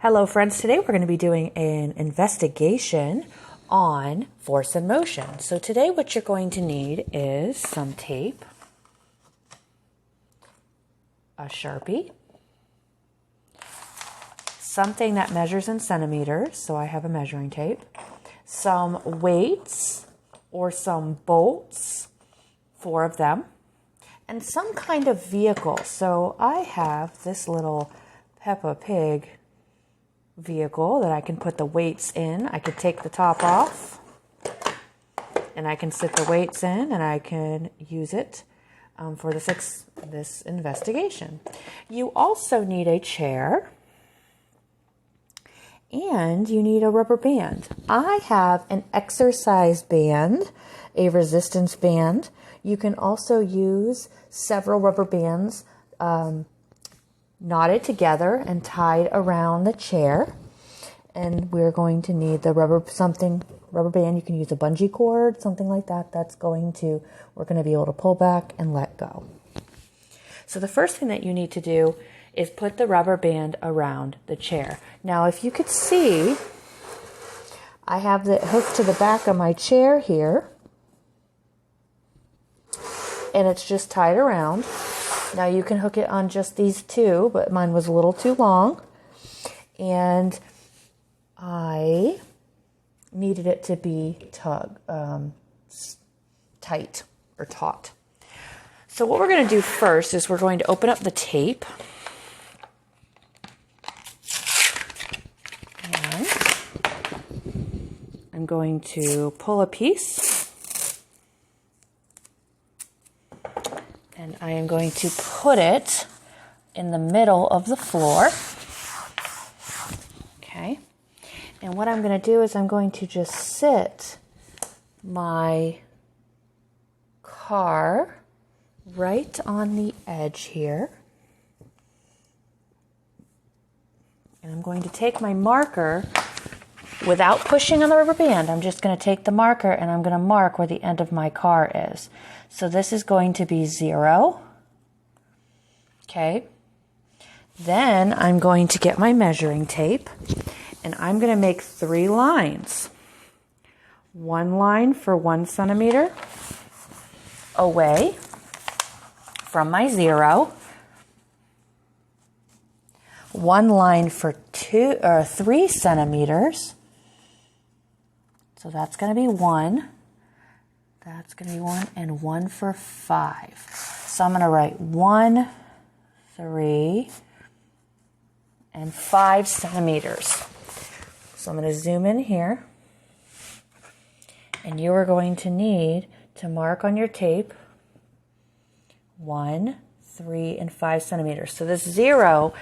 Hello friends, today we're going to be doing an investigation on force and motion. So today what you're going to need is some tape, a Sharpie, something that measures in centimeters, so I have a measuring tape, some weights or some bolts, 4 of them, and some kind of vehicle. So I have this little Peppa Pig vehicle that I can put the weights in. I could take the top off and I can sit the weights in and I can use it for this investigation. You also need a chair and you need a rubber band. I have an exercise band, a resistance band. You can also use several rubber bands knotted together and tied around the chair. And we're going to need the rubber band. You can use a bungee cord, something like that. We're going to be able to pull back and let go. So the first thing that you need to do is put the rubber band around the chair. Now, if you could see, I have it hooked to the back of my chair here. And it's just tied around. Now you can hook it on just these 2, but mine was a little too long. And I needed it to be tight or taut. So what we're going to do first is we're going to open up the tape. And I'm going to pull a piece. And I am going to put it in the middle of the floor. Okay. And what I'm going to do is I'm going to just sit my car right on the edge here. And I'm going to take my marker without pushing on the rubber band. I'm just going to take the marker and I'm going to mark where the end of my car is. So this is going to be 0. Okay. Then I'm going to get my measuring tape and I'm going to make 3 lines. 1 line for 1 centimeter away from my 0. 1 line for 3 centimeters. So that's going to be 1. That's going to be 1 and 1 for 5. So I'm going to write 1, 3, and 5 centimeters. So I'm going to zoom in here. And you are going to need to mark on your tape 1, 3, and 5 centimeters. So this 0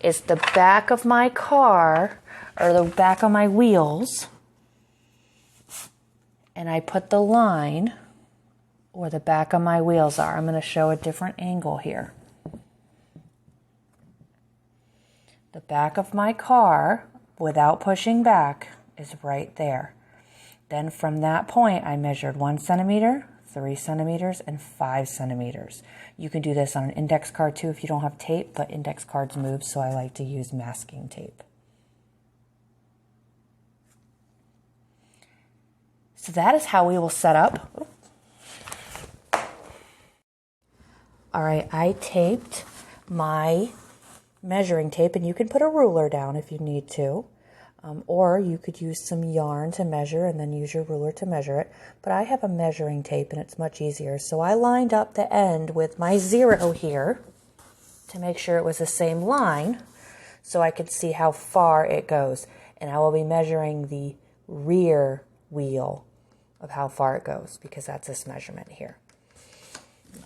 is the back of my car, or the back of my wheels. And I put the line where the back of my wheels are. I'm going to show a different angle here. The back of my car, without pushing back, is right there. Then from that point, I measured 1 centimeter, 3 centimeters, and 5 centimeters. You can do this on an index card too if you don't have tape, but index cards move, so I like to use masking tape. So that is how we will set up. All right, I taped my measuring tape, and you can put a ruler down if you need to, or you could use some yarn to measure and then use your ruler to measure it. But I have a measuring tape, and it's much easier. So I lined up the end with my 0 here to make sure it was the same line so I could see how far it goes. And I will be measuring the rear wheel of how far it goes, because that's this measurement here.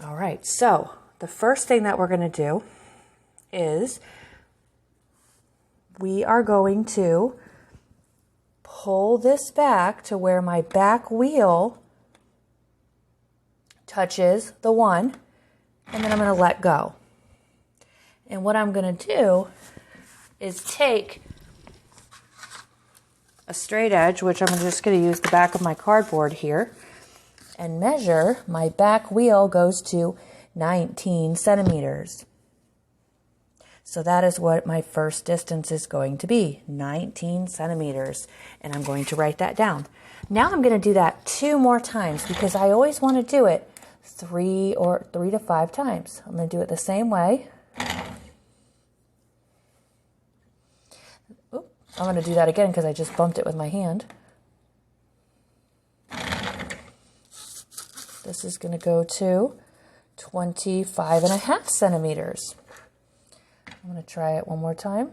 All right, so the first thing that we're going to do is we are going to pull this back to where my back wheel touches the 1, and then I'm going to let go. And what I'm going to do is take a straight edge, which I'm just going to use the back of my cardboard here, and measure. My back wheel goes to 19 centimeters. So that is what my first distance is going to be, 19 centimeters. And I'm going to write that down. Now I'm going to do that 2 more times because I always want to do it 3 to 5 times. I'm going to do it the same way. Oop, I'm going to do that again because I just bumped it with my hand. This is going to go to 25.5 centimeters. I'm going to try it one more time.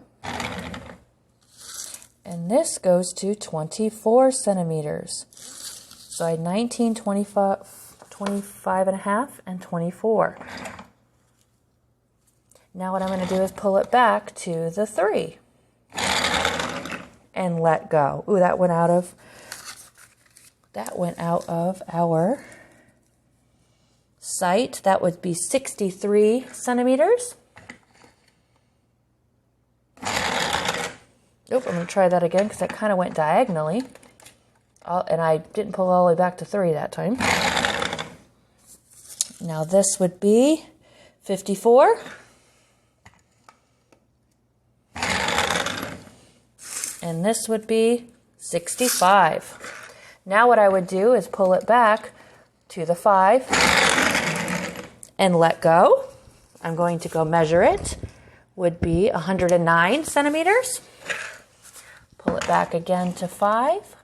And this goes to 24 centimeters. So I had 19, 25.5, and 24. Now what I'm going to do is pull it back to the 3 and let go. Ooh, that went out of our sight. That would be 63 centimeters. Nope, I'm going to try that again because that kind of went diagonally. And I didn't pull all the way back to 3 that time. Now this would be 54. And this would be 65. Now what I would do is pull it back to the 5 and let go. I'm going to go measure it. Would be 109 centimeters. Pull it back again to 5.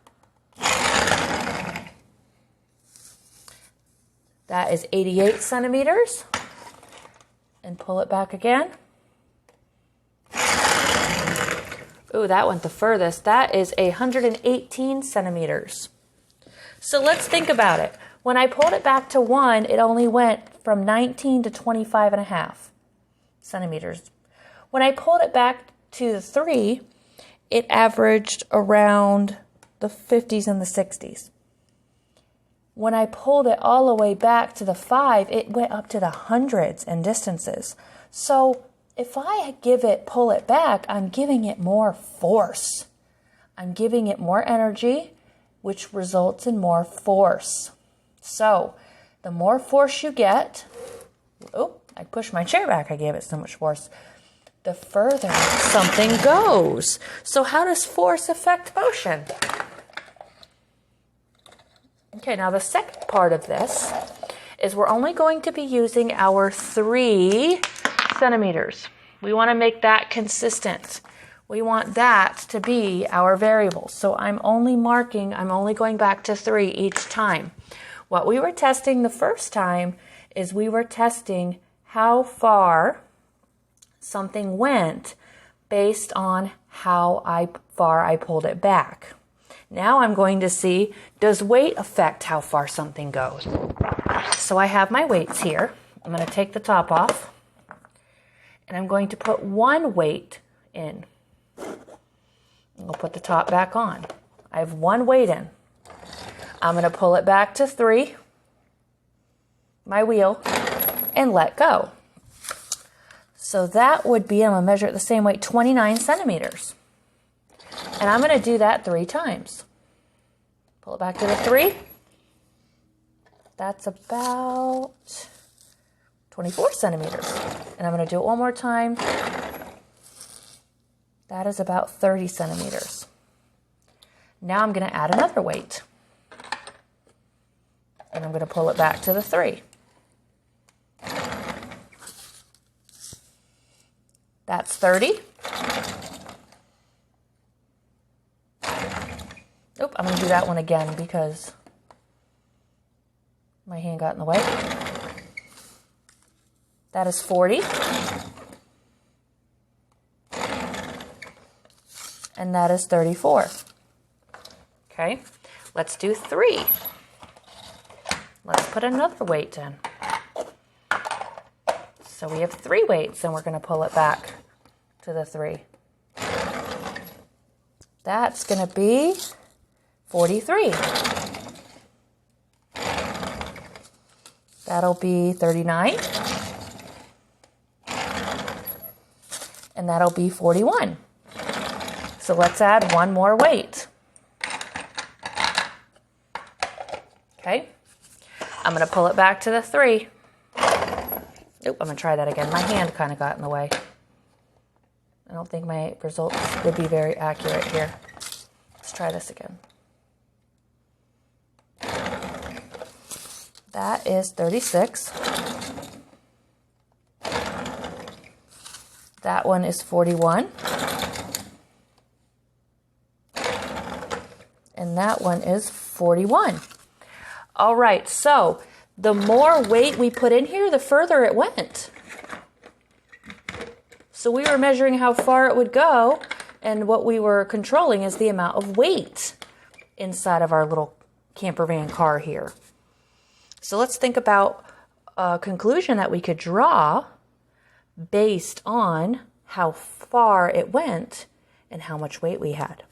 That is 88 centimeters. And pull it back again. Ooh, that went the furthest. That is 118 centimeters. So let's think about it. When I pulled it back to 1, it only went from 19 to 25.5 centimeters. When I pulled it back to the 3, it averaged around the 50s and the 60s. When I pulled it all the way back to the 5, it went up to the hundreds and distances. So if I pull it back, I'm giving it more force. I'm giving it more energy, which results in more force. So the more force you get, oh, I pushed my chair back. I gave it so much force. The further something goes. So how does force affect motion? Okay, now the second part of this is we're only going to be using our 3 centimeters. We want to make that consistent. We want that to be our variable. So I'm only going back to 3 each time. What we were testing the first time is we were testing how far something went based on how far I pulled it back. Now I'm going to see, does weight affect how far something goes? So I have my weights here. I'm going to take the top off, and I'm going to put 1 weight in. I'll put the top back on. I have 1 weight in. I'm going to pull it back to 3, my wheel, and let go. So that would be, I'm going to measure it the same way, 29 centimeters. And I'm going to do that 3 times. Pull it back to the 3. That's about 24 centimeters. And I'm going to do it one more time. That is about 30 centimeters. Now I'm going to add another weight. And I'm going to pull it back to the 3. That's 30. Nope, I'm going to do that one again because my hand got in the way. That is 40. And that is 34. Okay, let's do 3. Let's put another weight in. So we have 3 weights, and we're going to pull it back to the 3. That's going to be 43. That'll be 39. And that'll be 41. So let's add 1 more weight. Okay. I'm going to pull it back to the 3. Nope, I'm going to try that again. My hand kind of got in the way. I don't think my results would be very accurate here. Let's try this again. That is 36. That one is 41. And that one is 41. All right, so the more weight we put in here, the further it went. So we were measuring how far it would go, and what we were controlling is the amount of weight inside of our little camper van car here. So let's think about a conclusion that we could draw based on how far it went and how much weight we had.